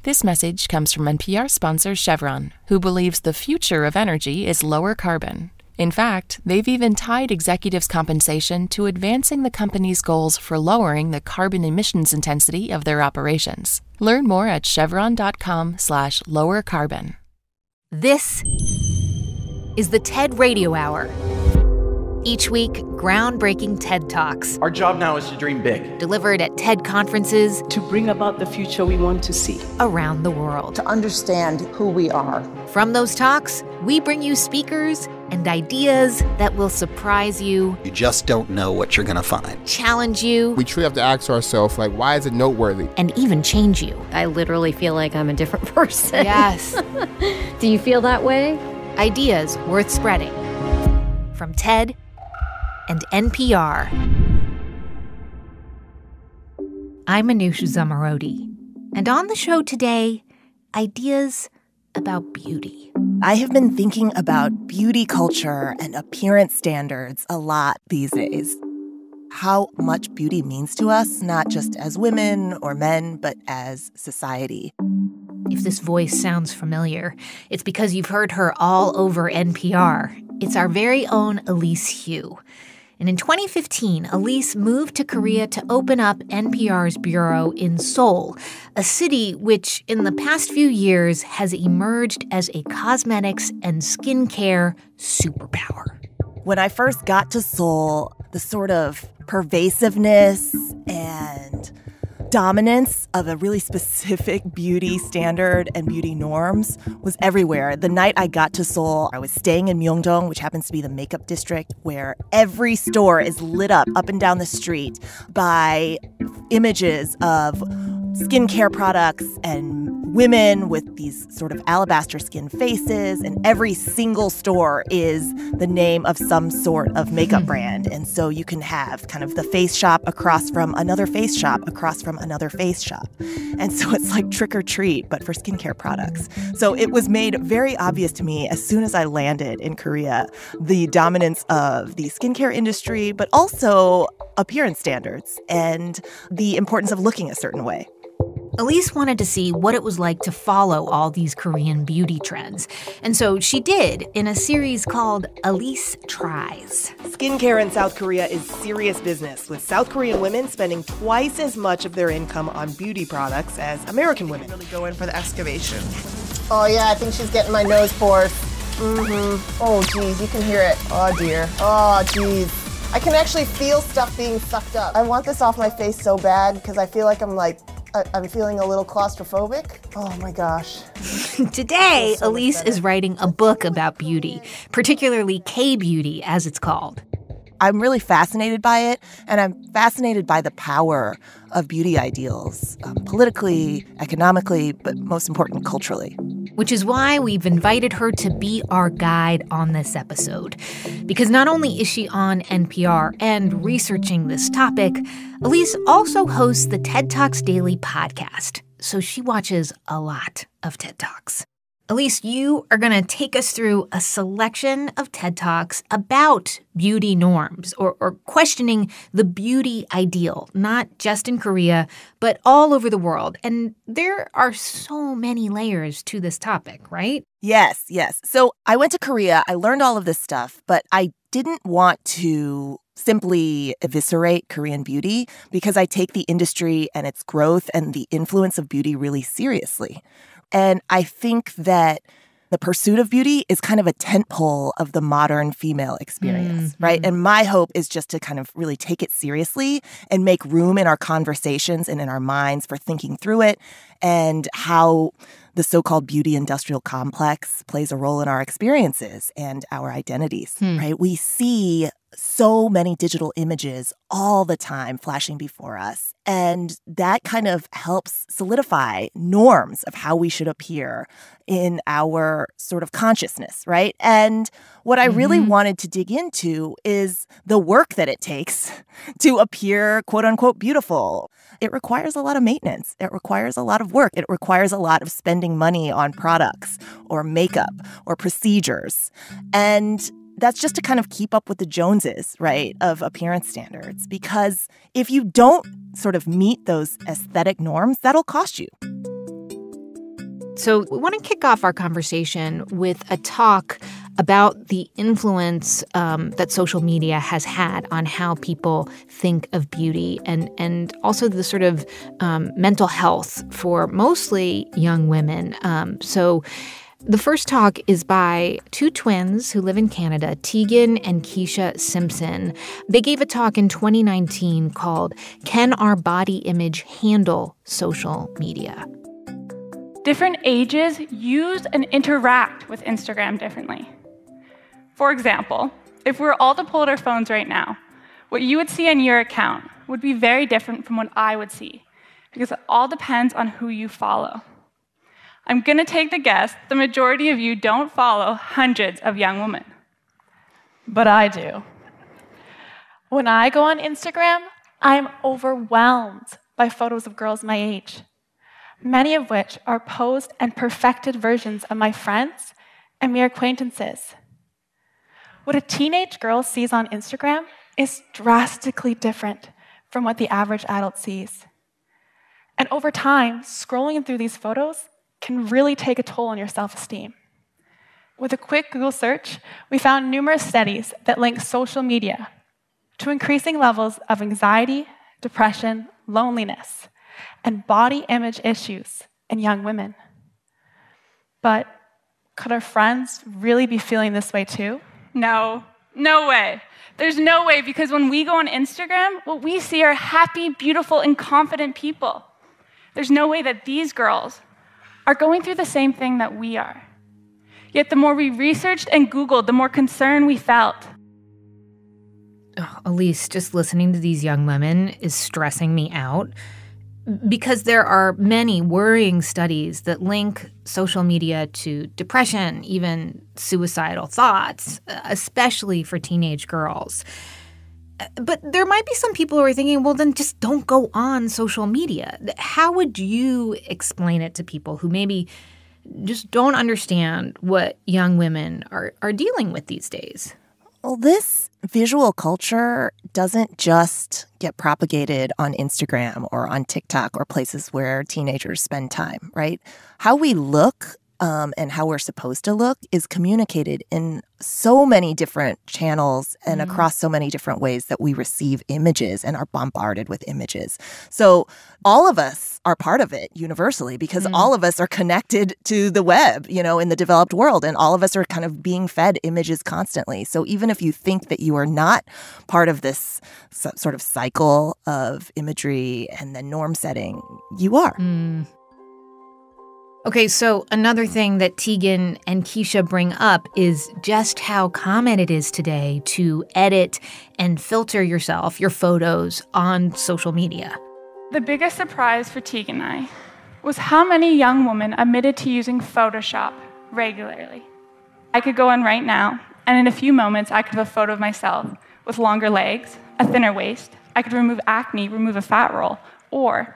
This message comes from NPR sponsor Chevron, who believes the future of energy is lower carbon. In fact, they've even tied executives' compensation to advancing the company's goals for lowering the carbon emissions intensity of their operations. Learn more at chevron.com/lower carbon. This is the TED Radio Hour. Each week, groundbreaking TED Talks. Our job now is to dream big. Delivered at TED conferences. To bring about the future we want to see. Around the world. To understand who we are. From those talks, we bring you speakers and ideas that will surprise you. You just don't know what you're going to find. Challenge you. We truly have to ask ourselves, why is it noteworthy? And even change you. I literally feel like I'm a different person. Yes. Do you feel that way? Ideas worth spreading. From TED and NPR. I'm Anusha Zamarodi, and on the show today, ideas about beauty. I have been thinking about beauty culture and appearance standards a lot these days. How much beauty means to us, not just as women or men, but as society. If this voice sounds familiar, it's because you've heard her all over NPR. It's our very own Elise Hu. And in 2015, Elise moved to Korea to open up NPR's bureau in Seoul, a city which, in the past few years, has emerged as a cosmetics and skincare superpower. When I first got to Seoul, the sort of pervasiveness and dominance of a really specific beauty standard and beauty norms was everywhere. The night I got to Seoul, I was staying in Myeongdong, which happens to be the makeup district, where every store is lit up and down the street by images of skincare products and women with these sort of alabaster skin faces, and every single store is the name of some sort of makeup brand. And so you can have kind of the face shop across from another face shop across from another face shop. And so it's like trick or treat, but for skincare products. So it was made very obvious to me as soon as I landed in Korea, the dominance of the skincare industry, but also appearance standards and the importance of looking a certain way. Elise wanted to see what it was like to follow all these Korean beauty trends. And so she did in a series called Elise Tries. Skincare in South Korea is serious business, with South Korean women spending twice as much of their income on beauty products as American women. Really go in for the excavation. Oh, yeah, I think she's getting my nose pores. Oh, geez, you can hear it. Oh, dear. Oh, geez. I can actually feel stuff being sucked up. I want this off my face so bad because I feel like I'm feeling a little claustrophobic. Oh my gosh. Today, Elise is writing a book about beauty, particularly K-beauty, as it's called. I'm really fascinated by it, and I'm fascinated by the power of beauty ideals, politically, economically, but most important, culturally. Which is why we've invited her to be our guide on this episode. Because not only is she on NPR and researching this topic, Elise also hosts the TED Talks Daily podcast, so she watches a lot of TED Talks. Elise, you are going to take us through a selection of TED Talks about beauty norms or questioning the beauty ideal, not just in Korea, but all over the world. And there are so many layers to this topic, right? Yes. So I went to Korea. I learned all of this stuff, but I didn't want to simply eviscerate Korean beauty because I take the industry and its growth and the influence of beauty really seriously. And I think that the pursuit of beauty is kind of a tentpole of the modern female experience, right? And my hope is just to kind of really take it seriously and make room in our conversations and in our minds for thinking through it and how the so-called beauty industrial complex plays a role in our experiences and our identities, right? We see so many digital images all the time flashing before us. And that kind of helps solidify norms of how we should appear in our sort of consciousness, right? And what I really wanted to dig into is the work that it takes to appear, quote unquote, beautiful. It requires a lot of maintenance. It requires a lot of work. It requires a lot of spending money on products or makeup or procedures. And that's just to kind of keep up with the Joneses, right, of appearance standards. Because if you don't sort of meet those aesthetic norms, that'll cost you. So we want to kick off our conversation with a talk about the influence that social media has had on how people think of beauty and also the sort of mental health for mostly young women. So the first talk is by two twins who live in Canada, Tegan and Keisha Simpson. They gave a talk in 2019 called "Can Our Body Image Handle Social Media?" Different ages use and interact with Instagram differently. For example, if we were all to pull out our phones right now, what you would see on your account would be very different from what I would see, because it all depends on who you follow. I'm going to take the guess the majority of you don't follow hundreds of young women. But I do. When I go on Instagram, I'm overwhelmed by photos of girls my age, many of which are posed and perfected versions of my friends and mere acquaintances. What a teenage girl sees on Instagram is drastically different from what the average adult sees. And over time, scrolling through these photos can really take a toll on your self-esteem. With a quick Google search, we found numerous studies that link social media to increasing levels of anxiety, depression, loneliness, and body image issues in young women. But could our friends really be feeling this way too? No way. There's no way, because when we go on Instagram, what we see are happy, beautiful, and confident people. There's no way that these girls are going through the same thing that we are. Yet the more we researched and Googled, the more concern we felt. Oh, Elise, just listening to these young women is stressing me out, because there are many worrying studies that link social media to depression, even suicidal thoughts, especially for teenage girls. But there might be some people who are thinking, well, then just don't go on social media. How would you explain it to people who maybe just don't understand what young women are dealing with these days? Well, this visual culture doesn't just get propagated on Instagram or on TikTok or places where teenagers spend time, right? How we look and how we're supposed to look is communicated in so many different channels and across so many different ways that we receive images and are bombarded with images. So all of us are part of it universally, because all of us are connected to the web, in the developed world, and all of us are kind of being fed images constantly. So even if you think that you are not part of this sort of cycle of imagery and then norm setting, you are. Okay, so another thing that Tegan and Keisha bring up is just how common it is today to edit and filter yourself, your photos, on social media. The biggest surprise for Tegan and I was how many young women admitted to using Photoshop regularly. I could go on right now, and in a few moments, I could have a photo of myself with longer legs, a thinner waist. I could remove acne, remove a fat roll, or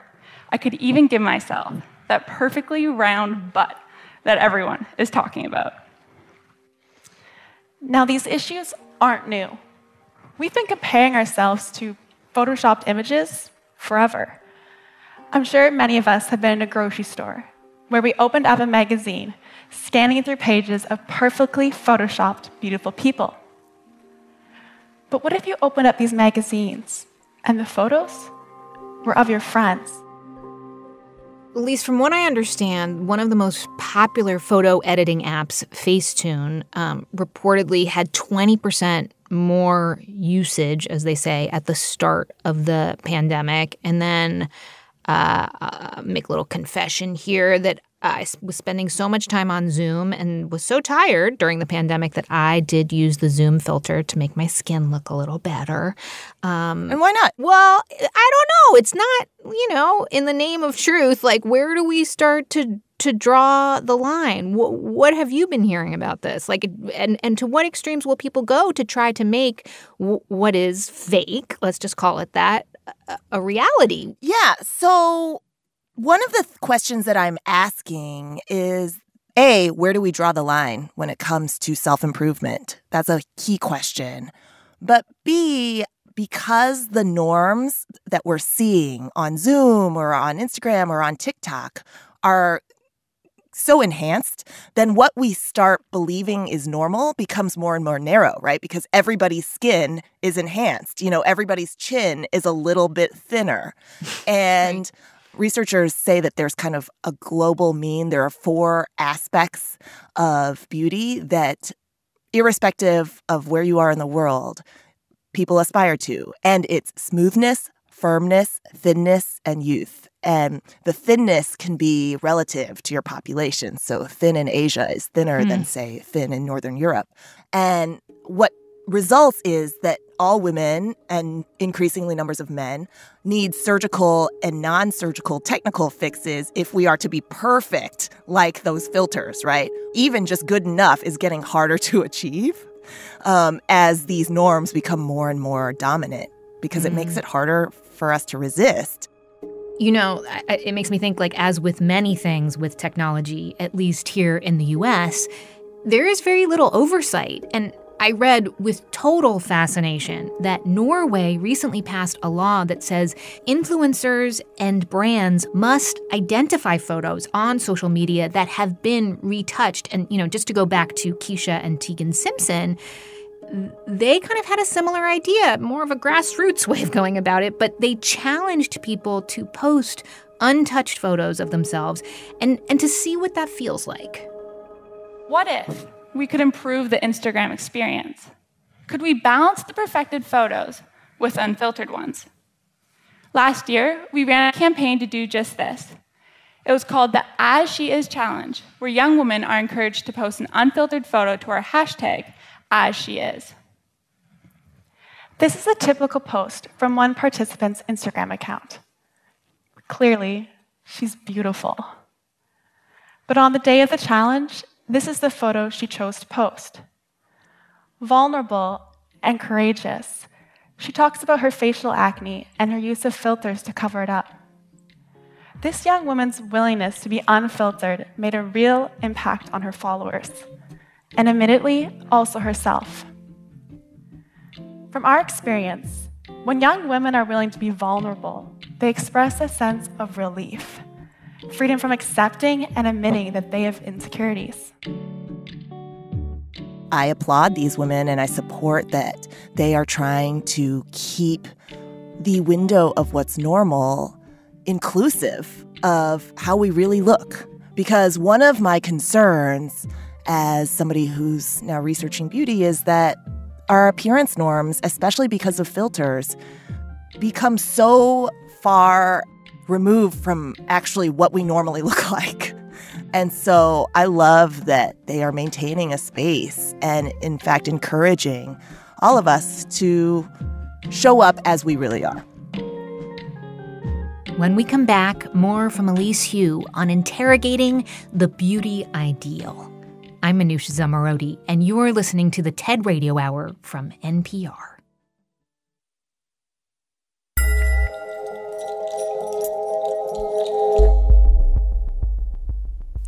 I could even give myself that perfectly round butt that everyone is talking about. Now, these issues aren't new. We've been comparing ourselves to Photoshopped images forever. I'm sure many of us have been in a grocery store where we opened up a magazine, scanning through pages of perfectly Photoshopped, beautiful people. But what if you opened up these magazines and the photos were of your friends? At least from what I understand, one of the most popular photo editing apps, Facetune, reportedly had 20% more usage, as they say, at the start of the pandemic. And then make a little confession here that I was spending so much time on Zoom and was so tired during the pandemic that I did use the Zoom filter to make my skin look a little better. And why not? Well, I don't know. It's not, in the name of truth, like, where do we start to draw the line? What have you been hearing about this? Like, and to what extremes will people go to try to make what is fake, let's just call it that, a reality? Yeah, so one of the questions that I'm asking is, A, where do we draw the line when it comes to self-improvement? That's a key question. But B, because the norms that we're seeing on Zoom or on Instagram or on TikTok are so enhanced, then what we start believing is normal becomes more and more narrow, right? Because everybody's skin is enhanced. Everybody's chin is a little bit thinner. And researchers say that there's kind of a global mean. There are 4 aspects of beauty that, irrespective of where you are in the world, people aspire to. And it's smoothness, firmness, thinness, and youth. And the thinness can be relative to your population. So thin in Asia is thinner than, say, thin in Northern Europe. And what results is that all women and increasingly numbers of men need surgical and non-surgical technical fixes if we are to be perfect like those filters, right? Even just good enough is getting harder to achieve as these norms become more and more dominant because it makes it harder for us to resist. It makes me think, like, as with many things with technology, at least here in the U.S., there is very little oversight. And I read with total fascination that Norway recently passed a law that says influencers and brands must identify photos on social media that have been retouched. And, just to go back to Keisha and Tegan Simpson, they kind of had a similar idea, more of a grassroots way of going about it, but they challenged people to post untouched photos of themselves and to see what that feels like. What if we could improve the Instagram experience? Could we balance the perfected photos with unfiltered ones? Last year, we ran a campaign to do just this. It was called the As She Is Challenge, where young women are encouraged to post an unfiltered photo to our hashtag, As She Is. This is a typical post from one participant's Instagram account. Clearly, she's beautiful. But on the day of the challenge, this is the photo she chose to post. Vulnerable and courageous, she talks about her facial acne and her use of filters to cover it up. This young woman's willingness to be unfiltered made a real impact on her followers, and admittedly, also herself. From our experience, when young women are willing to be vulnerable, they express a sense of relief, freedom from accepting and admitting that they have insecurities. I applaud these women and I support that they are trying to keep the window of what's normal inclusive of how we really look. Because one of my concerns as somebody who's now researching beauty is that our appearance norms, especially because of filters, become so far removed from actually what we normally look like. And so I love that they are maintaining a space and, in fact, encouraging all of us to show up as we really are. When we come back, more from Elise Hu on interrogating the beauty ideal. I'm Manoush Zomorodi, and you're listening to the TED Radio Hour from NPR.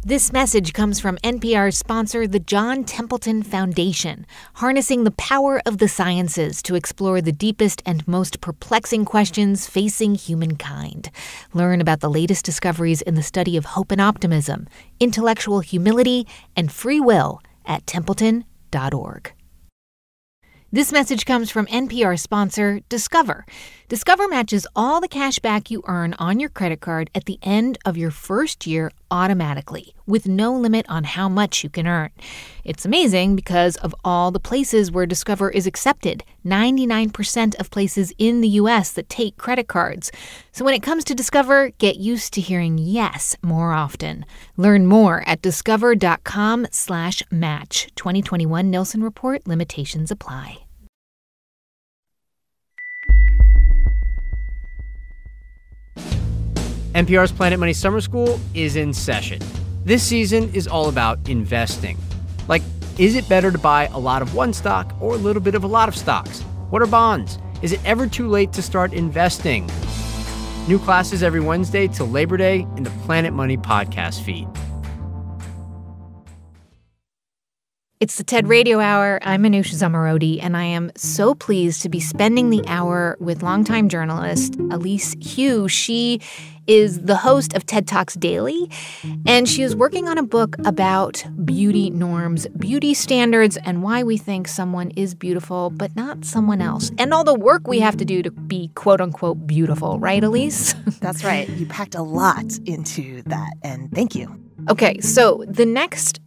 This message comes from NPR's sponsor, the John Templeton Foundation, harnessing the power of the sciences to explore the deepest and most perplexing questions facing humankind. Learn about the latest discoveries in the study of hope and optimism, intellectual humility, and free will at templeton.org. This message comes from NPR sponsor Discover. Discover matches all the cash back you earn on your credit card at the end of your first year automatically, with no limit on how much you can earn. It's amazing because of all the places where Discover is accepted, 99% of places in the U.S. that take credit cards. So when it comes to Discover, get used to hearing yes more often. Learn more at discover.com/match. 2021 Nielsen Report limitations apply. NPR's Planet Money Summer School is in session. This season is all about investing. Like, is it better to buy a lot of one stock or a little bit of a lot of stocks? What are bonds? Is it ever too late to start investing? New classes every Wednesday till Labor Day in the Planet Money podcast feed. It's the TED Radio Hour. I'm Anoush Zamarodi, and I am so pleased to be spending the hour with longtime journalist Elise Hu. She is the host of TED Talks Daily, and she is working on a book about beauty norms, beauty standards, and why we think someone is beautiful but not someone else, and all the work we have to do to be quote-unquote beautiful. Right, Elise? That's right. You packed a lot into that, and thank you. Okay, so the next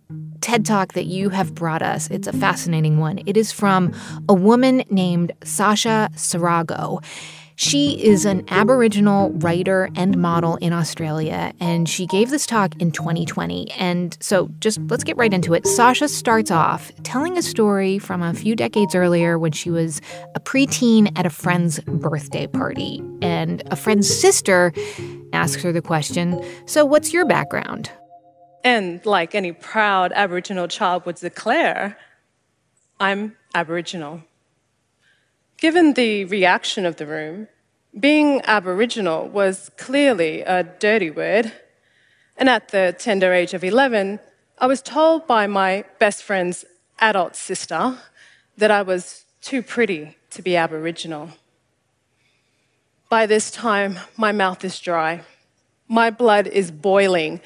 TED Talk that you have brought us, it's a fascinating one. It is from a woman named Sasha Sarago. She is an Aboriginal writer and model in Australia, and she gave this talk in 2020. And so just let's get right into it. Sasha starts off telling a story from a few decades earlier when she was a preteen at a friend's birthday party. And a friend's sister asks her the question, "So what's your background?" And like any proud Aboriginal child would declare, I'm Aboriginal. Given the reaction of the room, being Aboriginal was clearly a dirty word. And at the tender age of 11, I was told by my best friend's adult sister that I was too pretty to be Aboriginal. By this time, my mouth is dry. My blood is boiling.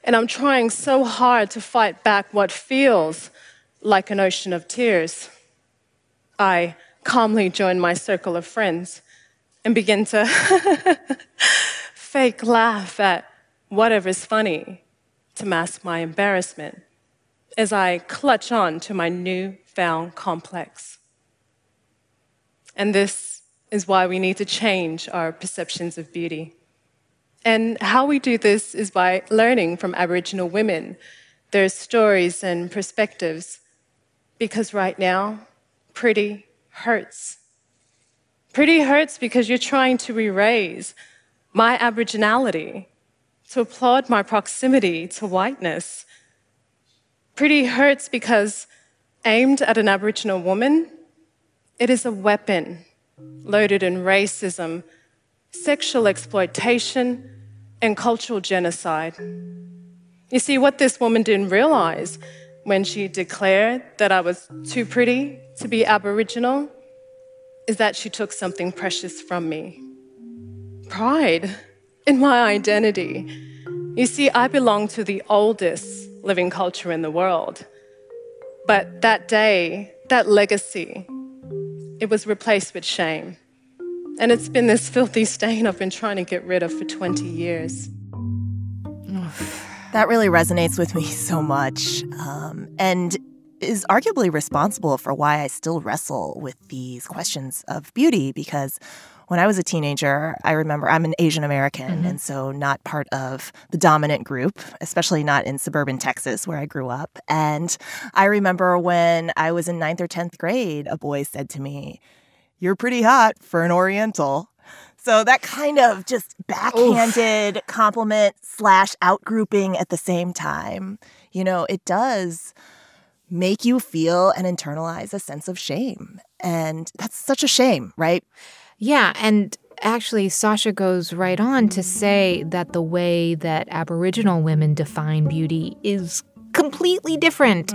And I'm trying so hard to fight back what feels like an ocean of tears. I calmly join my circle of friends and begin to fake laugh at whatever's funny to mask my embarrassment as I clutch on to my newfound complex. And this is why we need to change our perceptions of beauty. And how we do this is by learning from Aboriginal women, their stories and perspectives. Because right now, pretty hurts. Pretty hurts because you're trying to erase my Aboriginality, to applaud my proximity to whiteness. Pretty hurts because aimed at an Aboriginal woman, it is a weapon loaded in racism, sexual exploitation, and cultural genocide. You see, what this woman didn't realize when she declared that I was too pretty to be Aboriginal is that she took something precious from me. Pride in my identity. You see, I belong to the oldest living culture in the world. But that day, that legacy, it was replaced with shame. And it's been this filthy stain I've been trying to get rid of for 20 years. That really resonates with me so much, and is arguably responsible for why I still wrestle with these questions of beauty, because when I was a teenager, I remember I'm an Asian American, and so not part of the dominant group, especially not in suburban Texas where I grew up. And I remember when I was in 9th or 10th grade, a boy said to me, "You're pretty hot for an Oriental." So that kind of just backhanded compliment / outgrouping at the same time, you know, it does make you feel and internalize a sense of shame. And that's such a shame, right? Yeah, and actually, Sasha goes right on to say that the way that Aboriginal women define beauty is completely different.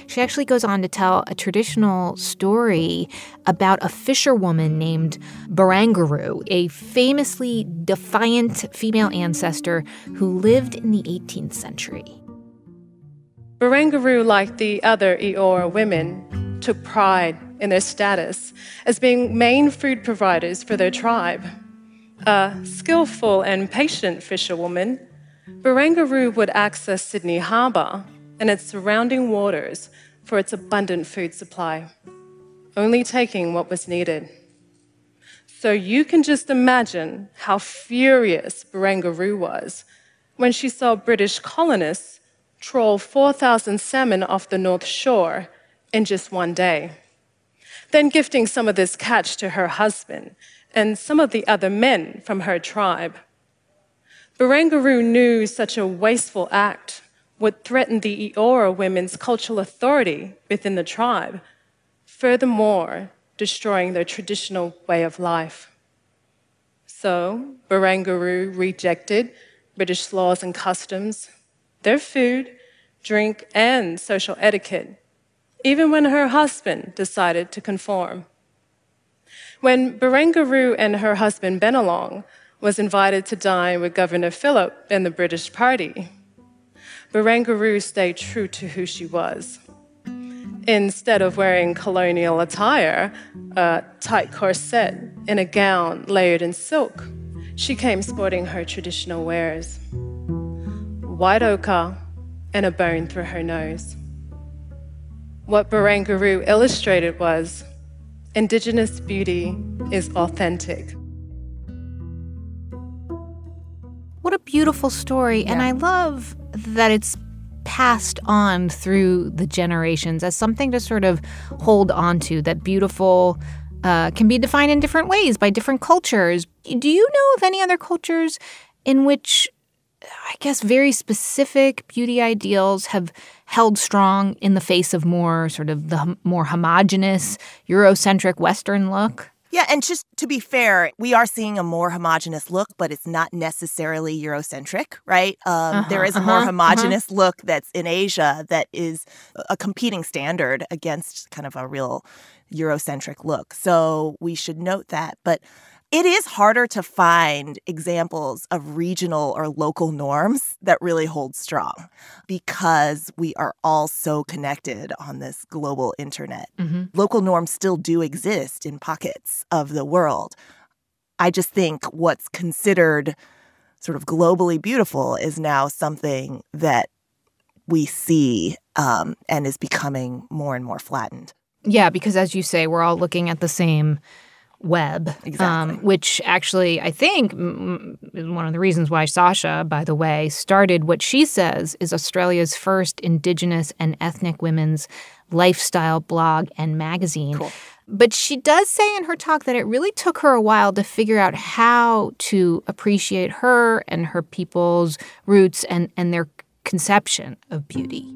She actually goes on to tell a traditional story about a fisherwoman named Barangaroo, a famously defiant female ancestor who lived in the 18th century. Barangaroo, like the other Eora women, took pride in their status as being main food providers for their tribe. A skillful and patient fisherwoman, Barangaroo would access Sydney Harbour and its surrounding waters for its abundant food supply, only taking what was needed. So you can just imagine how furious Barangaroo was when she saw British colonists trawl 4,000 salmon off the North Shore in just one day, then gifting some of this catch to her husband and some of the other men from her tribe. Barangaroo knew such a wasteful act would threaten the Eora women's cultural authority within the tribe, furthermore destroying their traditional way of life. So Barangaroo rejected British laws and customs, their food, drink, and social etiquette, even when her husband decided to conform. When Barangaroo and her husband Bennelong was invited to dine with Governor Phillip and the British Party, Barangaroo stayed true to who she was. Instead of wearing colonial attire, a tight corset, and a gown layered in silk, she came sporting her traditional wares. White ochre and a bone through her nose. What Barangaroo illustrated was, Indigenous beauty is authentic. What a beautiful story. Yeah. And I love that it's passed on through the generations as something to sort of hold on to, that beautiful can be defined in different ways by different cultures. Do you know of any other cultures in which, I guess, very specific beauty ideals have held strong in the face of more sort of the more homogenous, Eurocentric Western look? Yeah, and just to be fair, we are seeing a more homogenous look, but it's not necessarily Eurocentric, right? There is a more homogenous look that's in Asia that is a competing standard against kind of a real Eurocentric look. So we should note that. But it is harder to find examples of regional or local norms that really hold strong because we are all so connected on this global internet. Mm-hmm. Local norms still do exist in pockets of the world. I just think what's considered sort of globally beautiful is now something that we see and is becoming more and more flattened. Yeah, because as you say, we're all looking at the same web, exactly. Which actually I think is one of the reasons why Sasha, by the way, started what she says is Australia's first Indigenous and ethnic women's lifestyle blog and magazine. Cool. But she does say in her talk that it really took her a while to figure out how to appreciate her and her people's roots and their conception of beauty.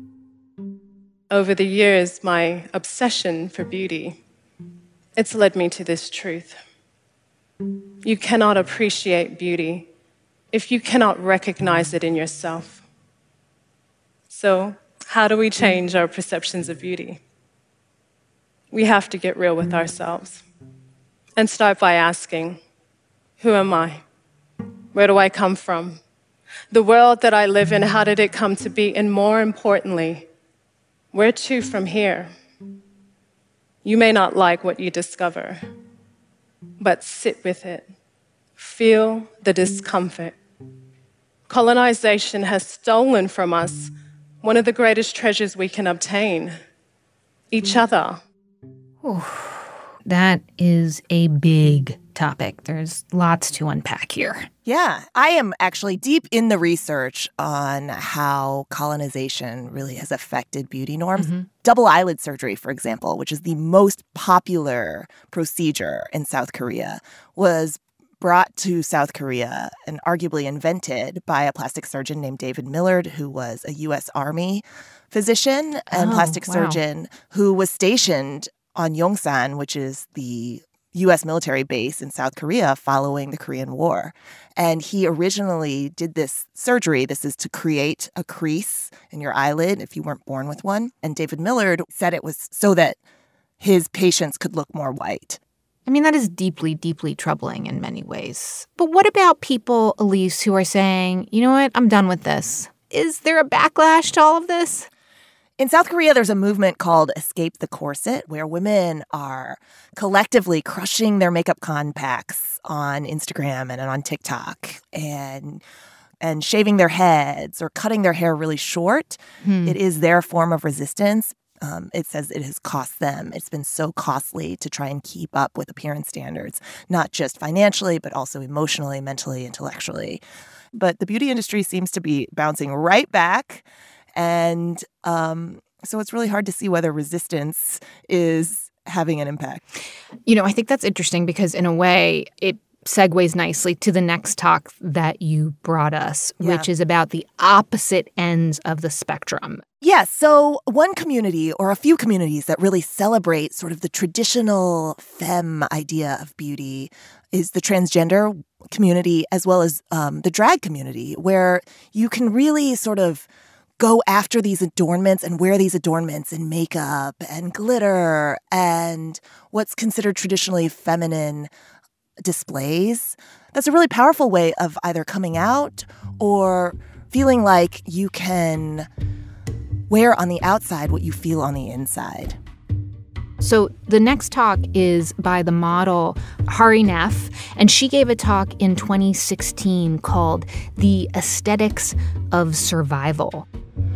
Over the years, my obsession for beauty, it's led me to this truth. You cannot appreciate beauty if you cannot recognize it in yourself. So, how do we change our perceptions of beauty? We have to get real with ourselves and start by asking, who am I? Where do I come from? The world that I live in, how did it come to be? And more importantly, where to from here? You may not like what you discover, but sit with it. Feel the discomfort. Colonization has stolen from us one of the greatest treasures we can obtain, each other. Ooh, that is a big topic. There's lots to unpack here. Yeah, I am actually deep in the research on how colonization really has affected beauty norms. Mm-hmm. Double eyelid surgery, for example, which is the most popular procedure in South Korea, was brought to South Korea and arguably invented by a plastic surgeon named David Millard, who was a U.S. Army physician and plastic surgeon who was stationed on Yongsan, which is the U.S. military base in South Korea following the Korean War. And he originally did this surgery. This is to create a crease in your eyelid if you weren't born with one. And David Millard said it was so that his patients could look more white. I mean, that is deeply, deeply troubling in many ways. But what about people, Elise, who are saying, you know what, I'm done with this? Is there a backlash to all of this? In South Korea, there's a movement called Escape the Corset, where women are collectively crushing their makeup compacts on Instagram and on TikTok and shaving their heads or cutting their hair really short. It is their form of resistance. It says it has cost them. It's been so costly to try and keep up with appearance standards, not just financially, but also emotionally, mentally, intellectually. But the beauty industry seems to be bouncing right back. And so it's really hard to see whether resistance is having an impact. You know, I think that's interesting because in a way it segues nicely to the next talk that you brought us, which is about the opposite ends of the spectrum. Yeah, so one community or a few communities that really celebrate sort of the traditional femme idea of beauty is the transgender community as well as the drag community, where you can really sort of go after these adornments and wear these adornments and makeup and glitter and what's considered traditionally feminine displays. That's a really powerful way of either coming out or feeling like you can wear on the outside what you feel on the inside. So the next talk is by the model Hari Neff, and she gave a talk in 2016 called The Aesthetics of Survival.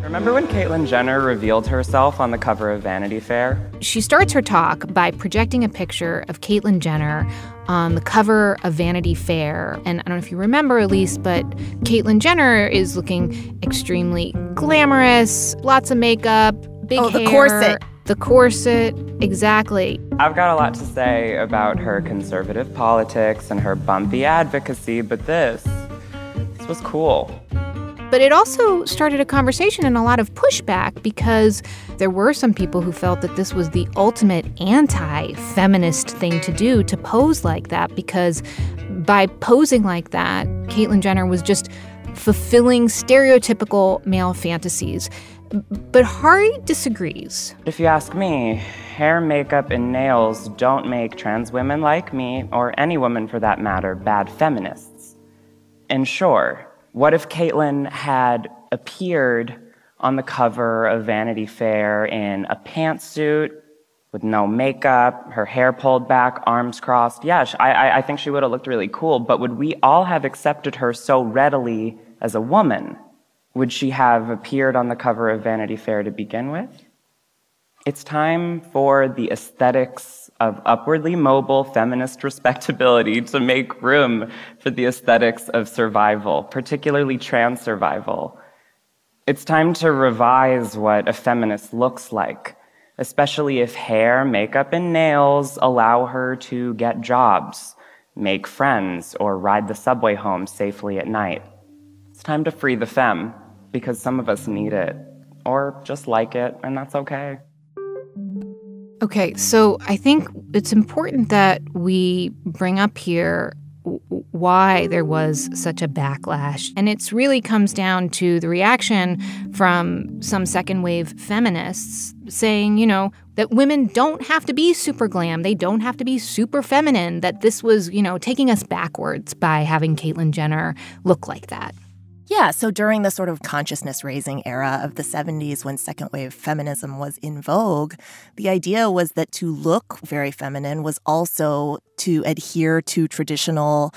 Remember when Caitlyn Jenner revealed herself on the cover of Vanity Fair? She starts her talk by projecting a picture of Caitlyn Jenner on the cover of Vanity Fair. And I don't know if you remember, Elise, but Caitlyn Jenner is looking extremely glamorous, lots of makeup, big hair. The corset. The corset, exactly. I've got a lot to say about her conservative politics and her bumpy advocacy, but this was cool. But it also started a conversation and a lot of pushback because there were some people who felt that this was the ultimate anti-feminist thing to do, to pose like that, because by posing like that, Caitlyn Jenner was just fulfilling stereotypical male fantasies. But Hari disagrees. If you ask me, hair, makeup, and nails don't make trans women like me, or any woman for that matter, bad feminists. And sure, what if Caitlyn had appeared on the cover of Vanity Fair in a pantsuit with no makeup, her hair pulled back, arms crossed? Yeah, I think she would have looked really cool, but would we all have accepted her so readily as a woman? Would she have appeared on the cover of Vanity Fair to begin with? It's time for the aesthetics of upwardly mobile feminist respectability to make room for the aesthetics of survival, particularly trans survival. It's time to revise what a feminist looks like, especially if hair, makeup, and nails allow her to get jobs, make friends, or ride the subway home safely at night. It's time to free the femme, because some of us need it, or just like it, and that's okay. Okay, so I think it's important that we bring up here why there was such a backlash. And it really comes down to the reaction from some second-wave feminists saying, you know, that women don't have to be super glam. They don't have to be super feminine, that this was, you know, taking us backwards by having Caitlyn Jenner look like that. Yeah, so during the sort of consciousness-raising era of the 70s when second-wave feminism was in vogue, the idea was that to look very feminine was also to adhere to traditional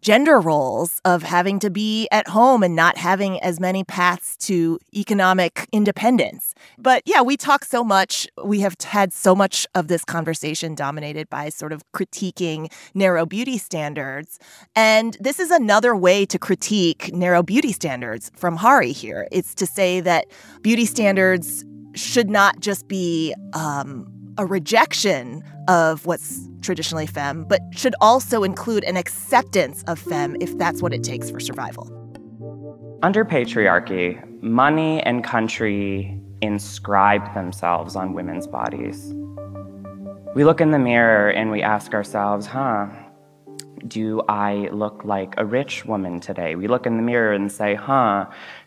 gender roles of having to be at home and not having as many paths to economic independence. But yeah, we talk so much, we have had so much of this conversation dominated by sort of critiquing narrow beauty standards. And this is another way to critique narrow beauty standards from Hari here. It's to say that beauty standards should not just be a rejection of what's traditionally femme, but should also include an acceptance of femme if that's what it takes for survival. Under patriarchy, money and country inscribe themselves on women's bodies. We look in the mirror and we ask ourselves, do I look like a rich woman today? We look in the mirror and say,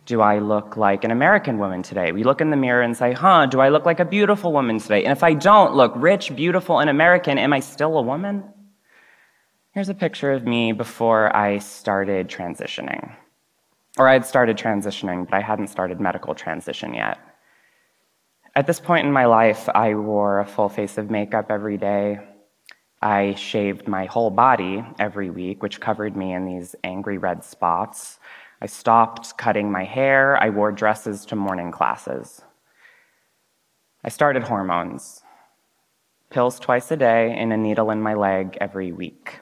do I look like an American woman today? We look in the mirror and say, do I look like a beautiful woman today? And if I don't look rich, beautiful, and American, am I still a woman? Here's a picture of me before I started transitioning. Or I had started transitioning, but I hadn't started medical transition yet. At this point in my life, I wore a full face of makeup every day. I shaved my whole body every week, which covered me in these angry red spots. I stopped cutting my hair. I wore dresses to morning classes. I started hormones. Pills twice a day and a needle in my leg every week.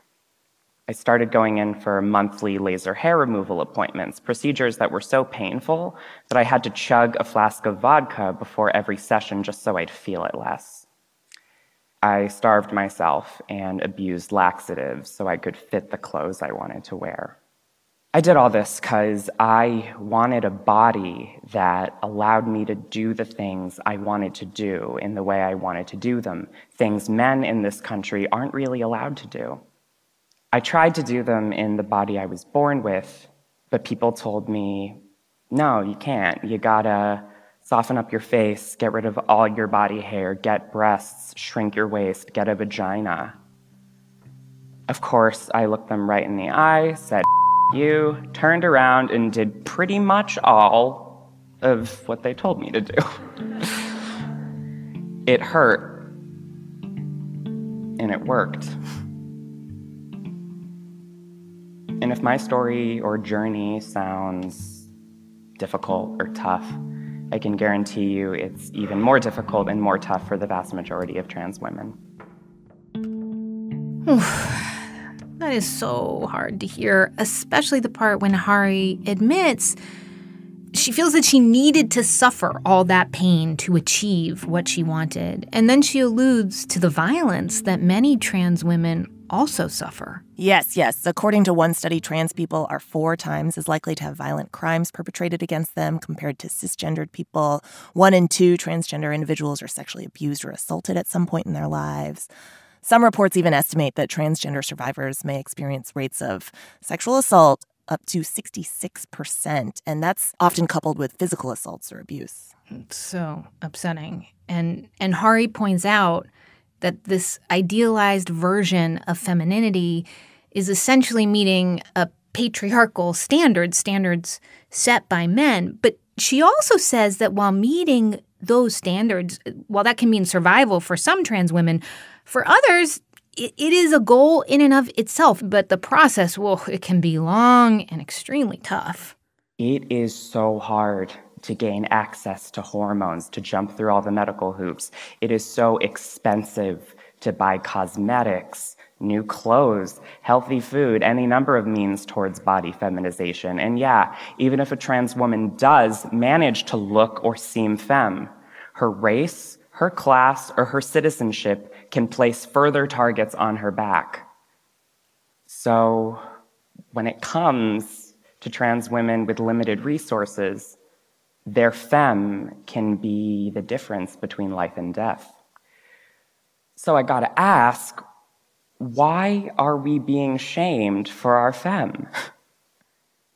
I started going in for monthly laser hair removal appointments, procedures that were so painful that I had to chug a flask of vodka before every session just so I'd feel it less. I starved myself and abused laxatives so I could fit the clothes I wanted to wear. I did all this because I wanted a body that allowed me to do the things I wanted to do in the way I wanted to do them, things men in this country aren't really allowed to do. I tried to do them in the body I was born with, but people told me, No, you can't. You gotta soften up your face, get rid of all your body hair, get breasts, shrink your waist, get a vagina. Of course, I looked them right in the eye, said, you, turned around and did pretty much all of what they told me to do. It hurt, and it worked. And if my story or journey sounds difficult or tough, I can guarantee you it's even more difficult and more tough for the vast majority of trans women. That is so hard to hear, especially the part when Hari admits she feels that she needed to suffer all that pain to achieve what she wanted. And then she alludes to the violence that many trans women also suffer. Yes. According to one study, trans people are 4 times as likely to have violent crimes perpetrated against them compared to cisgendered people. 1 in 2 transgender individuals are sexually abused or assaulted at some point in their lives. Some reports even estimate that transgender survivors may experience rates of sexual assault up to 66%, and that's often coupled with physical assaults or abuse. It's so upsetting. And Hari points out that this idealized version of femininity is essentially meeting a patriarchal standards set by men. But she also says that while meeting those standards, while that can mean survival for some trans women, for others, it is a goal in and of itself. But the process, it can be long and extremely tough. It is so hard to gain access to hormones, to jump through all the medical hoops. It is so expensive to buy cosmetics, new clothes, healthy food, any number of means towards body feminization. And yeah, even if a trans woman does manage to look or seem femme, her race, her class, or her citizenship can place further targets on her back. So when it comes to trans women with limited resources, their femme can be the difference between life and death. So I gotta ask, why are we being shamed for our femme?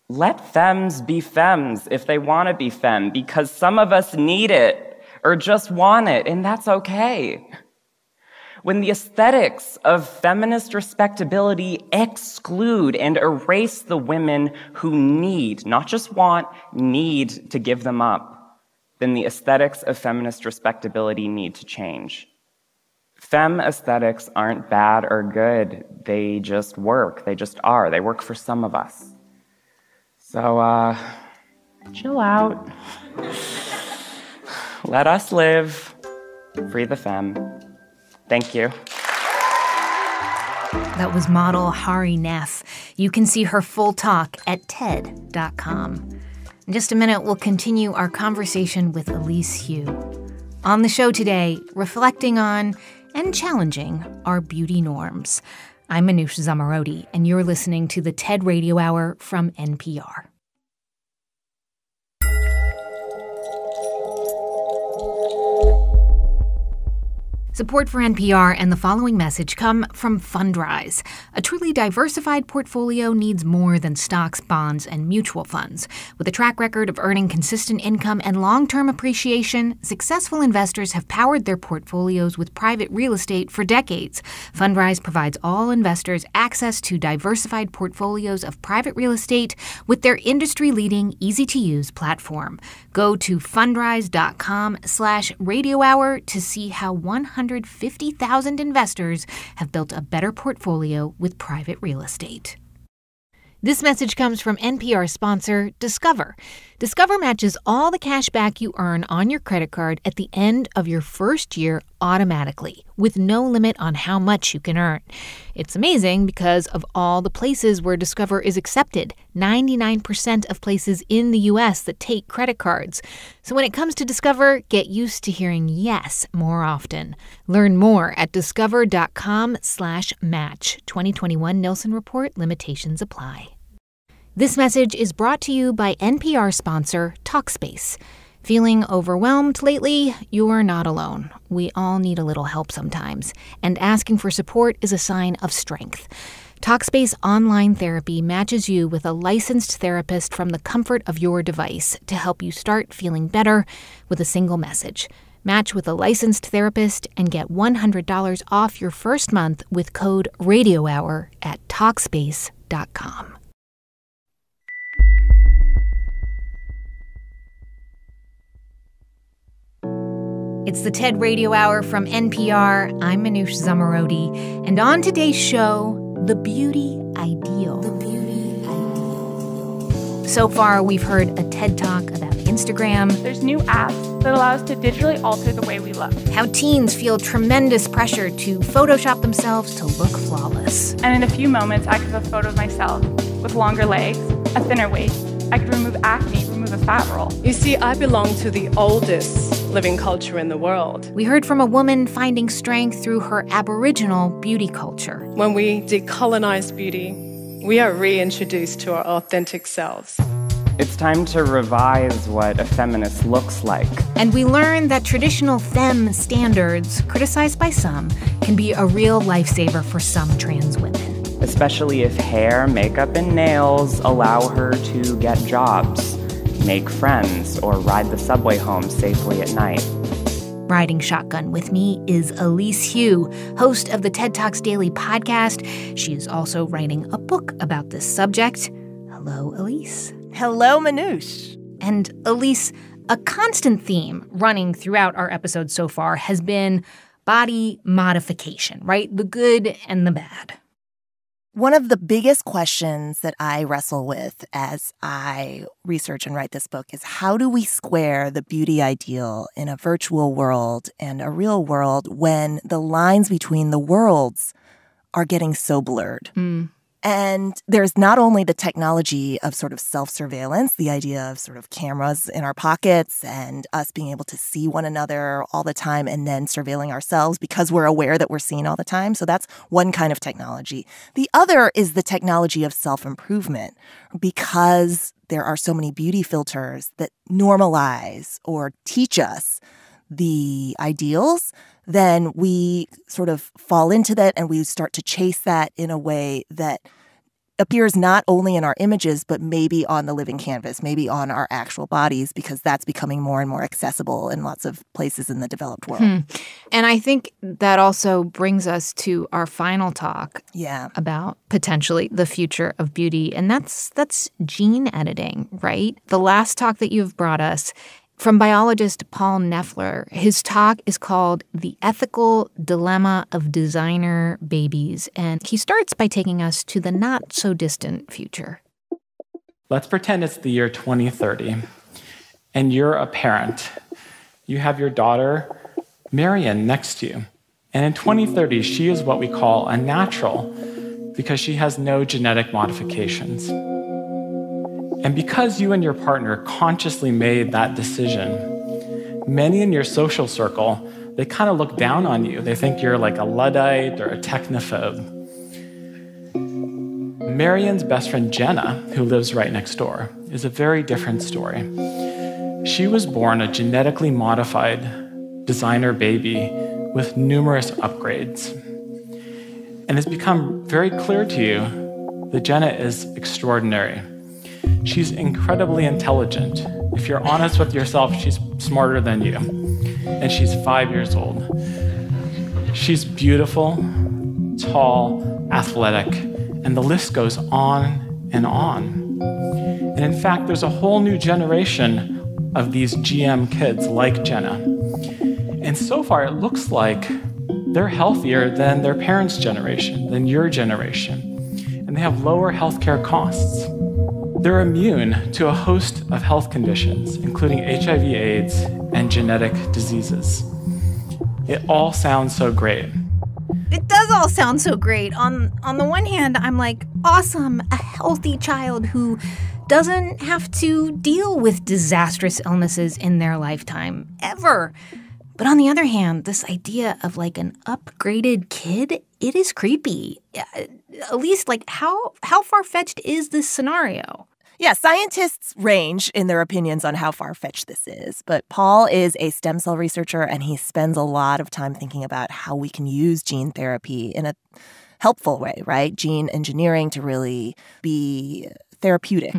Let femmes be femmes if they wanna be femme, because some of us need it or just want it, and that's okay. When the aesthetics of feminist respectability exclude and erase the women who need, not just want, need to give them up, then the aesthetics of feminist respectability need to change. Femme aesthetics aren't bad or good. They just work. They just are. They work for some of us. So, chill out. Let us live. Free the femme. Thank you. That was model Hari Neff. You can see her full talk at TED.com. In just a minute, we'll continue our conversation with Elise Hu. On the show today, reflecting on and challenging our beauty norms. I'm Manoush Zomorodi, and you're listening to the TED Radio Hour from NPR. Support for NPR and the following message come from Fundrise. A truly diversified portfolio needs more than stocks, bonds, and mutual funds. With a track record of earning consistent income and long-term appreciation, successful investors have powered their portfolios with private real estate for decades. Fundrise provides all investors access to diversified portfolios of private real estate with their industry-leading, easy-to-use platform. Go to fundrise.com/radio hour to see how 150,000 investors have built a better portfolio with private real estate. This message comes from NPR sponsor Discover. Discover matches all the cash back you earn on your credit card at the end of your first year automatically, with no limit on how much you can earn. It's amazing because of all the places where Discover is accepted, 99% of places in the U.S. that take credit cards. So when it comes to Discover, get used to hearing yes more often. Learn more at discover.com/match. 2021 Nielsen Report limitations apply. This message is brought to you by NPR sponsor Talkspace. Feeling overwhelmed lately? You're not alone. We all need a little help sometimes, and asking for support is a sign of strength. Talkspace Online Therapy matches you with a licensed therapist from the comfort of your device to help you start feeling better with a single message. Match with a licensed therapist and get $100 off your first month with code RADIOHOUR at Talkspace.com. It's the TED Radio Hour from NPR. I'm Manoush Zomorodi. And on today's show, the beauty ideal. So far, we've heard a TED Talk about Instagram. There's new apps that allow us to digitally alter the way we look. How teens feel tremendous pressure to Photoshop themselves to look flawless. And in a few moments, I could have a photo of myself with longer legs, a thinner waist. I could remove acne, remove a fat roll. You see, I belong to the oldest living culture in the world. We heard from a woman finding strength through her Aboriginal beauty culture. When we decolonize beauty, we are reintroduced to our authentic selves. It's time to revise what a feminist looks like. And we learned that traditional femme standards, criticized by some, can be a real lifesaver for some trans women. Especially if hair, makeup, and nails allow her to get jobs, make friends, or ride the subway home safely at night. Riding shotgun with me is Elise Hu, host of the TED Talks Daily podcast. She is also writing a book about this subject. Hello, Elise. Hello, Manoush. And Elise, a constant theme running throughout our episodes so far has been body modification, right? The good and the bad. One of the biggest questions that I wrestle with as I research and write this book is how do we square the beauty ideal in a virtual world and a real world when the lines between the worlds are getting so blurred? And there's not only the technology of sort of self-surveillance, the idea of sort of cameras in our pockets and us being able to see one another all the time and then surveilling ourselves because we're aware that we're seen all the time. So that's one kind of technology. The other is the technology of self-improvement because there are so many beauty filters that normalize or teach us the ideals. Then we sort of fall into that and we start to chase that in a way that appears not only in our images, but maybe on the living canvas, maybe on our actual bodies, because that's becoming more and more accessible in lots of places in the developed world. And I think that also brings us to our final talk about potentially the future of beauty. And that's gene editing, right? The last talk that you've brought us from biologist Paul Neffler. His talk is called The Ethical Dilemma of Designer Babies, and he starts by taking us to the not-so-distant future. Let's pretend it's the year 2030, and you're a parent. You have your daughter, Marion, next to you. And in 2030, she is what we call a natural because she has no genetic modifications. And because you and your partner consciously made that decision, many in your social circle, they kind of look down on you. They think you're like a Luddite or a technophobe. Marion's best friend, Jenna, who lives right next door, is a very different story. She was born a genetically modified designer baby with numerous upgrades. And it's become very clear to you that Jenna is extraordinary. She's incredibly intelligent. If you're honest with yourself, she's smarter than you. And she's 5 years old. She's beautiful, tall, athletic, and the list goes on and on. And in fact, there's a whole new generation of these GM kids like Jenna. And so far, it looks like they're healthier than their parents' generation, than your generation. And they have lower healthcare costs. They're immune to a host of health conditions, including HIV/AIDS and genetic diseases. It all sounds so great. It does all sound so great. On the one hand, I'm like, awesome, a healthy child who doesn't have to deal with disastrous illnesses in their lifetime, ever. But on the other hand, this idea of like an upgraded kid, it is creepy. At least, like, how far-fetched is this scenario? Yeah, scientists range in their opinions on how far-fetched this is, but Paul is a stem cell researcher, and he spends a lot of time thinking about how we can use gene therapy in a helpful way, right? Gene engineering to really be therapeutic.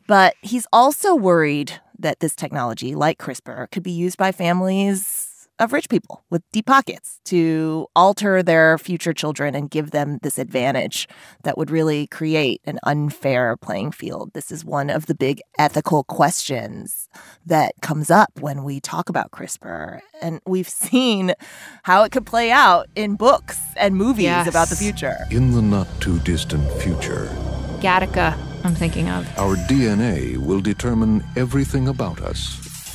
But he's also worried that this technology, like CRISPR, could be used by families of rich people with deep pockets to alter their future children and give them this advantage that would really create an unfair playing field. This is one of the big ethical questions that comes up when we talk about CRISPR. And we've seen how it could play out in books and movies about the future. In the not-too-distant future, Gattaca, I'm thinking of. our DNA will determine everything about us.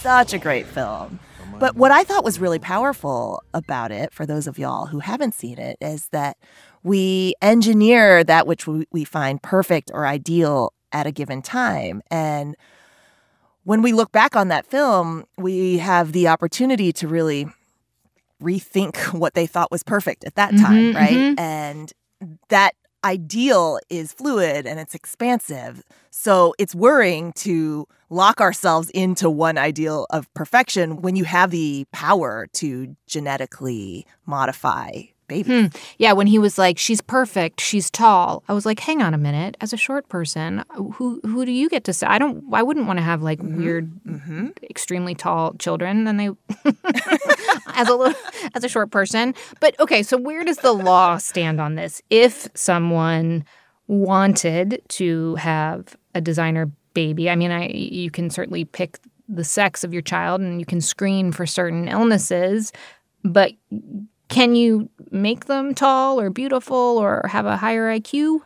Such a great film. But what I thought was really powerful about it, for those of y'all who haven't seen it, is that we engineer that which we find perfect or ideal at a given time. And when we look back on that film, we have the opportunity to really rethink what they thought was perfect at that time, right? And that ideal is fluid and it's expansive. So it's worrying to lock ourselves into one ideal of perfection when you have the power to genetically modify babies. Yeah, when he was like, she's perfect, she's tall. I was like, hang on a minute. As a short person, who do you get to say? I wouldn't want to have like weird, extremely tall children. And they, as a short person. But okay, so where does the law stand on this? If someone wanted to have a designer baby, I mean, you can certainly pick the sex of your child and you can screen for certain illnesses, but can you make them tall or beautiful or have a higher IQ?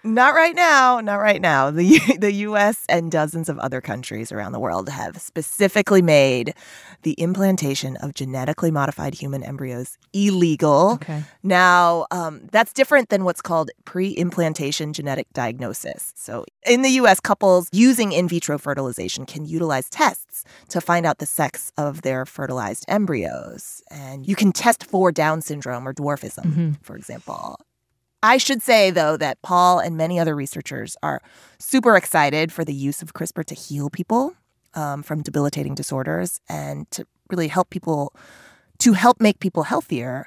Not right now. Not right now. The U.S. and dozens of other countries around the world have specifically made the implantation of genetically modified human embryos illegal. Okay. Now, that's different than what's called pre-implantation genetic diagnosis. So in the U.S., couples using in vitro fertilization can utilize tests to find out the sex of their fertilized embryos. And you can test for Down syndrome or dwarfism, for example. I should say, though, that Paul and many other researchers are super excited for the use of CRISPR to heal people from debilitating disorders and to really help make people healthier.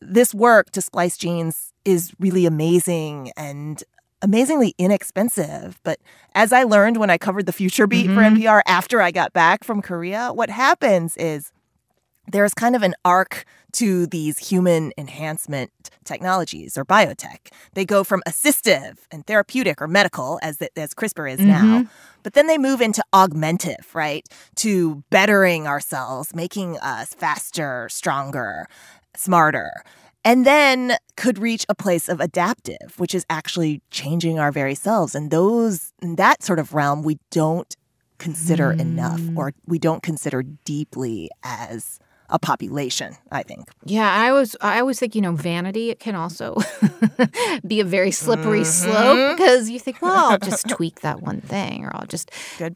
This work to splice genes is really amazing and amazingly inexpensive. But as I learned when I covered the Future Beat for NPR after I got back from Korea, what happens is there's kind of an arc to these human enhancement technologies or biotech. They go from assistive and therapeutic or medical, as CRISPR is now, but then they move into augmentive, right, to bettering ourselves, making us faster, stronger, smarter, and then could reach a place of adaptive, which is actually changing our very selves. And in that sort of realm, we don't consider enough, or we don't consider deeply as a population, I think. Yeah, I always think, vanity, it can also be a very slippery slope because you think, well, I'll just tweak that one thing or I'll just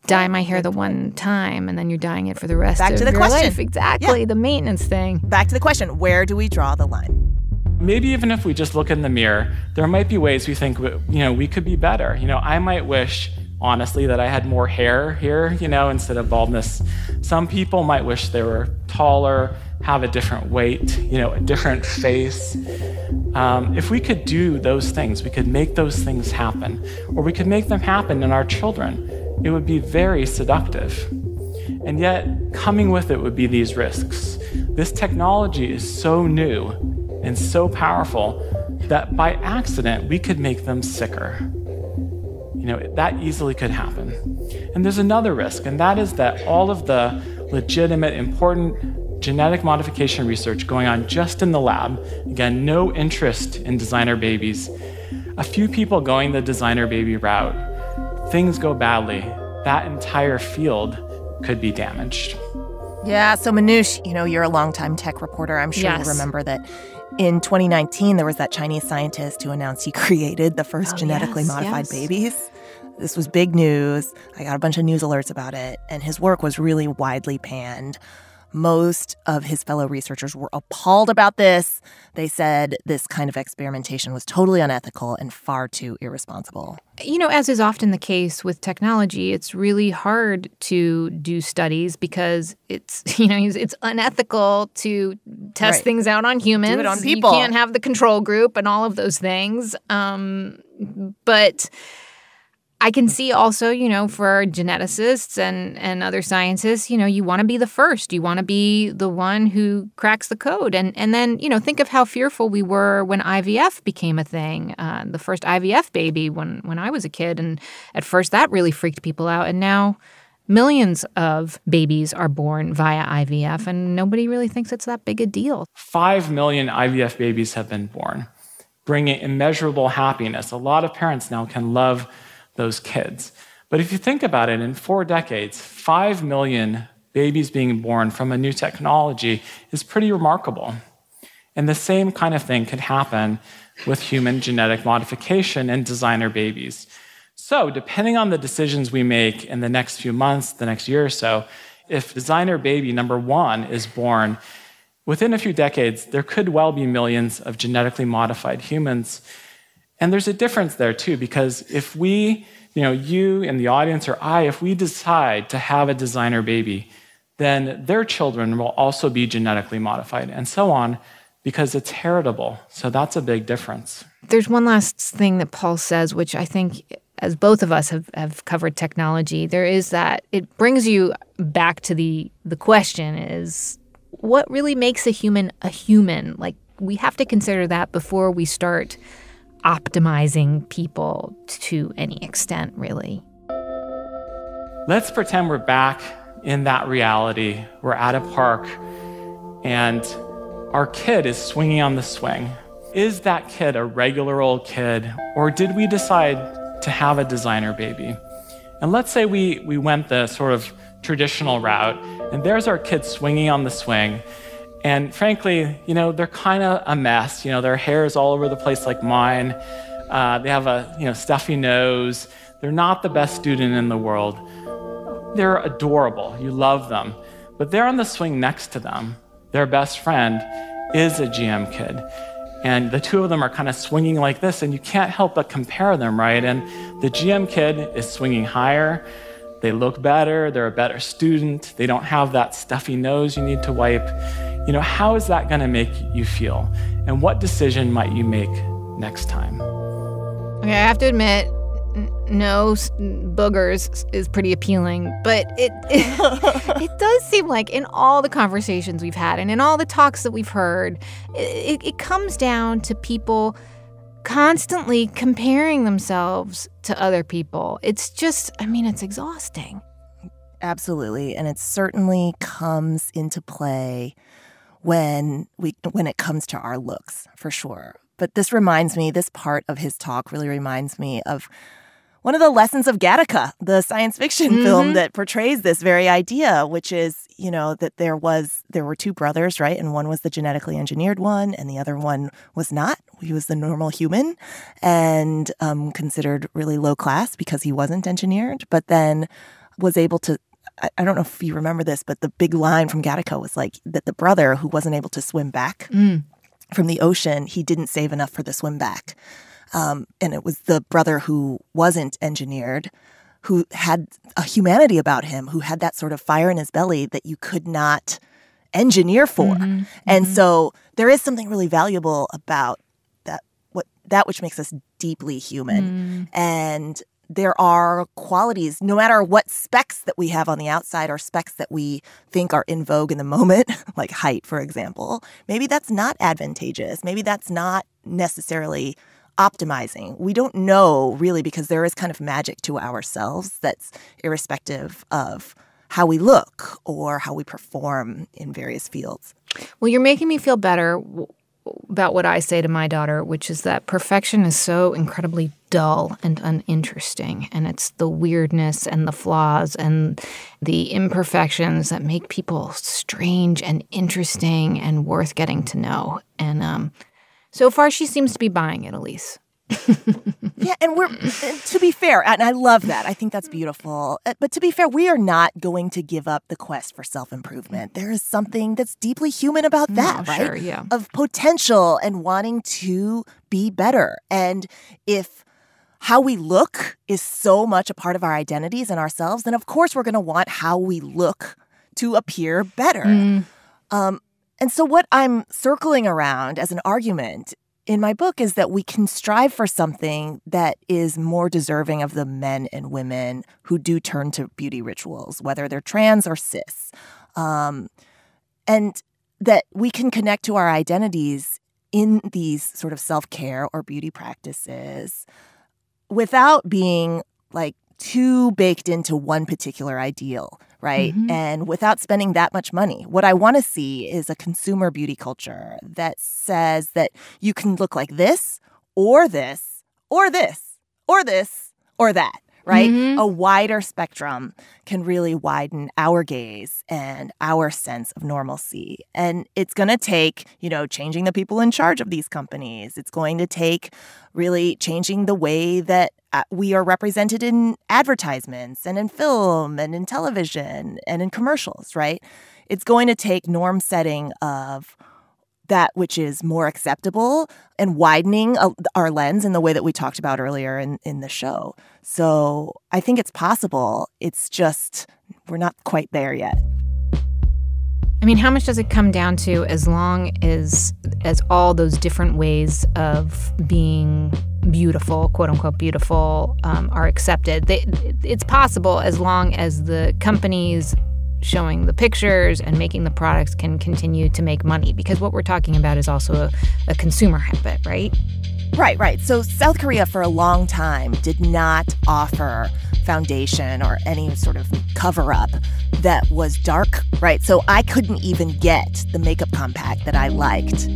dye my hair the one time and then you're dyeing it for the rest of your life. Exactly, the maintenance thing. Back to the question, where do we draw the line? Maybe even if we just look in the mirror, there might be ways we think, we could be better. I might wish, honestly, that I had more hair here, instead of baldness. Some people might wish they were taller, have a different weight, a different face. If we could do those things, we could make those things happen, or we could make them happen in our children. It would be very seductive. And yet, coming with it would be these risks. This technology is so new and so powerful that by accident, we could make them sicker. That easily could happen. And there's another risk, and that is that all of the legitimate, important genetic modification research going on just in the lab, again, no interest in designer babies, a few people going the designer baby route, things go badly, that entire field could be damaged. Yeah, so Manoush, you're a longtime tech reporter. I'm sure you remember that in 2019, there was that Chinese scientist who announced he created the first genetically modified babies. This was big news. I got a bunch of news alerts about it, and his work was really widely panned. Most of his fellow researchers were appalled about this. They said this kind of experimentation was totally unethical and far too irresponsible. You know, as is often the case with technology, it's really hard to do studies because it's unethical to test things out on humans. Do it on people. You can't have the control group and all of those things. But I can see also, for geneticists and other scientists, you want to be the first. You want to be the one who cracks the code. And then, think of how fearful we were when IVF became a thing. The first IVF baby when I was a kid. And at first that really freaked people out. And now millions of babies are born via IVF, and nobody really thinks it's that big a deal. 5 million IVF babies have been born, bringing immeasurable happiness. A lot of parents now can love those kids. But if you think about it, in 4 decades, 5 million babies being born from a new technology is pretty remarkable. And the same kind of thing could happen with human genetic modification and designer babies. So depending on the decisions we make in the next few months, the next year or so, if designer baby number 1 is born, within a few decades, there could well be millions of genetically modified humans. And there's a difference there, too, because if we, you in the audience or I, if we decide to have a designer baby, then their children will also be genetically modified and so on, because it's heritable. So that's a big difference. There's one last thing that Paul says, which I think, as both of us have covered technology, there is that it brings you back to the question is, what really makes a human a human? Like, we have to consider that before we start optimizing people to any extent, really. Let's pretend we're back in that reality. We're at a park, and our kid is swinging on the swing. Is that kid a regular old kid, or did we decide to have a designer baby? And let's say we went the sort of traditional route, and there's our kid swinging on the swing. And frankly, they're kind of a mess. Their hair is all over the place like mine. They have a stuffy nose. They're not the best student in the world. They're adorable. You love them. But there on the swing next to them, their best friend is a GM kid. And the two of them are kind of swinging like this, and you can't help but compare them, right? And the GM kid is swinging higher. They look better. They're a better student. They don't have that stuffy nose you need to wipe. How is that going to make you feel? And what decision might you make next time? Okay, I have to admit, no boogers is pretty appealing, but it does seem like in all the conversations we've had and in all the talks that we've heard, it comes down to people constantly comparing themselves to other people. It's just, it's exhausting. Absolutely, and it certainly comes into play when it comes to our looks, for sure. But this part of his talk really reminds me of one of the lessons of Gattaca, the science fiction film that portrays this very idea, which is, that there were 2 brothers, right? And one was the genetically engineered one, and the other one was not. He was the normal human and considered really low class because he wasn't engineered, but then was able to, I don't know if you remember this, but the big line from Gattaca was like that the brother who wasn't able to swim back from the ocean, he didn't save enough for the swim back. And it was the brother who wasn't engineered, who had a humanity about him, who had that sort of fire in his belly that you could not engineer for. And so there is something really valuable about that which makes us deeply human. And there are qualities, no matter what specs that we have on the outside or specs that we think are in vogue in the moment, like height, for example, maybe that's not advantageous. Maybe that's not necessarily optimizing. We don't know really, because there is kind of magic to ourselves that's irrespective of how we look or how we perform in various fields. Well, you're making me feel better about what I say to my daughter, which is that perfection is so incredibly dull and uninteresting. And it's the weirdness and the flaws and the imperfections that make people strange and interesting and worth getting to know. And so far, she seems to be buying it, Elise. Yeah, and to be fair, and I love that. I think that's beautiful. But to be fair, we are not going to give up the quest for self-improvement. There is something that's deeply human about that, right? Sure, yeah. Of potential and wanting to be better. And if how we look is so much a part of our identities and ourselves, then of course we're going to want how we look to appear better. And so what I'm circling around as an argument in my book is that we can strive for something that is more deserving of the men and women who do turn to beauty rituals, whether they're trans or cis. And that we can connect to our identities in these sort of self-care or beauty practices without being like too baked into one particular ideal, right? And without spending that much money. What I want to see is a consumer beauty culture that says that you can look like this, or this, or this, or this, or that, right? A wider spectrum can really widen our gaze and our sense of normalcy. And it's going to take, changing the people in charge of these companies. It's going to take really changing the way that we are represented in advertisements and in film and in television and in commercials, right? It's going to take norm setting of that which is more acceptable and widening our lens in the way that we talked about earlier in the show. So I think it's possible. It's just we're not quite there yet. I mean, how much does it come down to as long as all those different ways of being beautiful, quote unquote beautiful, are accepted? It's possible as long as the companies showing the pictures and making the products can continue to make money, because what we're talking about is also a consumer habit, right? Right. So South Korea for a long time did not offer foundation or any sort of cover-up that was dark, right? So I couldn't even get the makeup compact that I liked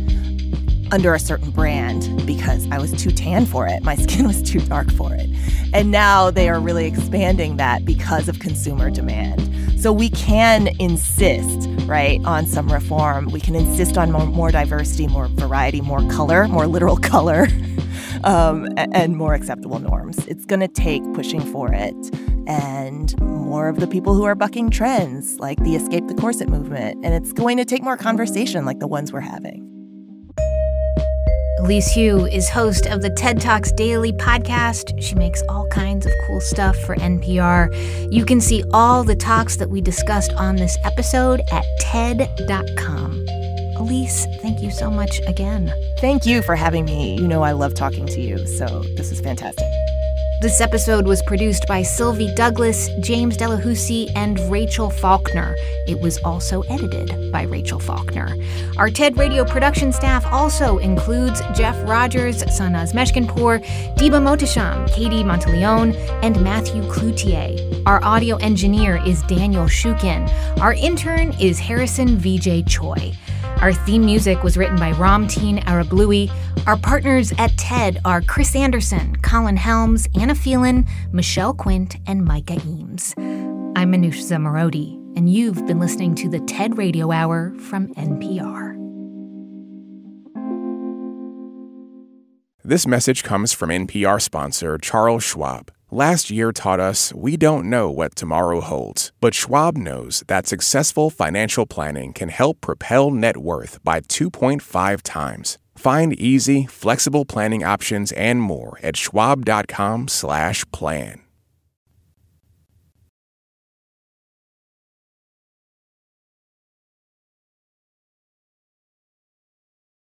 under a certain brand because I was too tan for it. My skin was too dark for it. And now they are really expanding that because of consumer demand. So we can insist, right, on some reform. We can insist on more diversity, more variety, more color, more literal color, and more acceptable norms. It's going to take pushing for it and more of the people who are bucking trends, like the Escape the Corset movement. And it's going to take more conversation like the ones we're having. Elise Hu is host of the TED Talks Daily podcast. She makes all kinds of cool stuff for NPR. You can see all the talks that we discussed on this episode at TED.com. Elise, thank you so much again. Thank you for having me. You know I love talking to you, so this is fantastic. This episode was produced by Sylvie Douglas, James Delahousie, and Rachel Faulkner. It was also edited by Rachel Faulkner. Our TED Radio production staff also includes Jeff Rogers, Sanaz Meshkinpour, Diba Mohtasham, Katie Monteleone, and Matthew Cloutier. Our audio engineer is Daniel Shukin. Our intern is Harrison Vijay Choi. Our theme music was written by Ramteen Arablouei. Our partners at TED are Chris Anderson, Colin Helms, Anna Phelan, Michelle Quint, and Micah Eames. I'm Manoush Zomorodi, and you've been listening to the TED Radio Hour from NPR. This message comes from NPR sponsor Charles Schwab. Last year taught us we don't know what tomorrow holds, but Schwab knows that successful financial planning can help propel net worth by 2.5 times. Find easy, flexible planning options and more at schwab.com/plan.